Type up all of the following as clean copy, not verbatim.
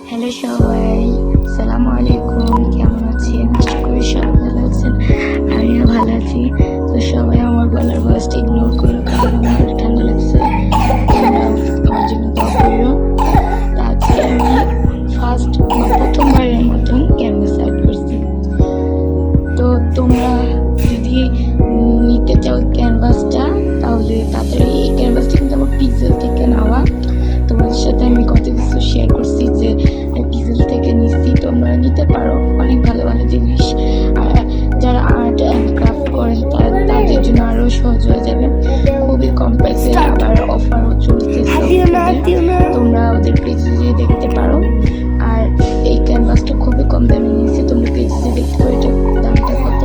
Hello সবাই, আসসালামু আলাইকুম। কেমন আছেন? আশা করি সবাই ভালো আছেন। আমিও ভালো আছি। তো সবাই আমার গলার ভয়েসটা ইগনোর করো, কারণ আমার ঠান্ডা লাগছে। তোমরা আমার জন্য দোয়া করো। আজকে আমি প্রথমবারের মতন ক্যানভাস আর্ট করছি। তো তোমরা যদি নিতে চাও ক্যানভাসটা, তাহলে তাড়াতাড়ি এই ক্যানভাসটা কিন্তু আমার পিক্সেল থেকে নেওয়া। তোমাদের সাথে আমি কত কিছু শেয়ার করছি যে পিক্সেল থেকে নিচ্ছি, তোমরা নিতে পারো। অনেক ভালো ভালো জিনিস, আর যারা আর্ট অ্যান্ড ক্রাফট করেন তাদের জন্য আরও সহজ হয়ে যাবে। খুবই কম প্রাইসে, আবার অফারও চলতেছে। তোমরা ওদের পেজে দেখতে পারো। আর এই ক্যানভাসটা খুবই কম দামে নিয়েছে, তোমরা পেজে দেখতে পারো এটার দামটা কত।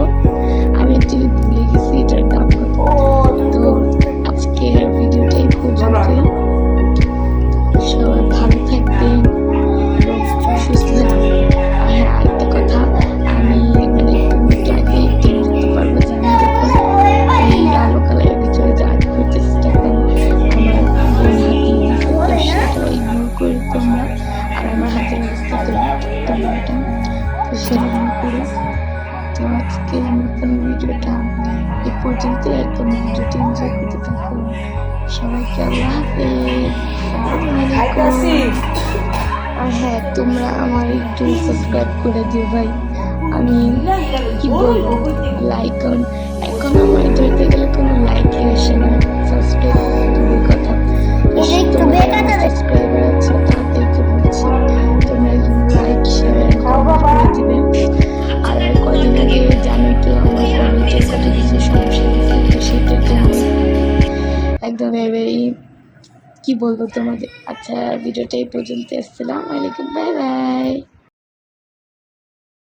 আমি অ্যাকচুয়ালি ভুলে গেছি এটার দাম কত। তো আজকের ভিডিওটা এই পর্যন্তই। সবাই ভালো থাকবেন, সুস্থ থাকবেন। আর হ্যাঁ, আরেকটা কথা, আমি মানে তুমি আগে দেখতে পারবো যে আমি যখন এই আলো কালারের ভিতরে যে আর্ট করতেছি, তখন আমার বোন হাতিয়ে দিচ্ছে, তো সেটা ইগনোর করে তোমরা। আর আমার হাতের অবস্থা তোমরা এটা তো সেরকম করো। তো আজকের নতুন ভিডিওটা এই পর্যন্ত। আর তোমরা ভিডিওটি এনজয় করতে থাকো। সবাইকে আল্লাহ হাফেজ, আসসালামু আলাইকুম। আর হ্যাঁ, তোমরা আমার একটু সাবস্ক্রাইব করে দিও ভাই। আমি কি বলবো, লাইক এখন আমার ধরতে গেলে কোনো লাইকই আসে না, সাবস্ক্রাইব দূরের কথা। সাবস্ক্রাইবার আছে তাদেরকে বলছি, তোমরা লাইক শেয়ার করে দিবে। আর কদিন আগে জানোই তো আমার কলেজের কত কিছু সমস্যা গেছে, তো সেটার জন্য একদম ভেরি কি বলবো তোমাদের। আচ্ছা, ভিডিওটা এই পর্যন্ত। আসসালামু আলাইকুম, বাই বাই।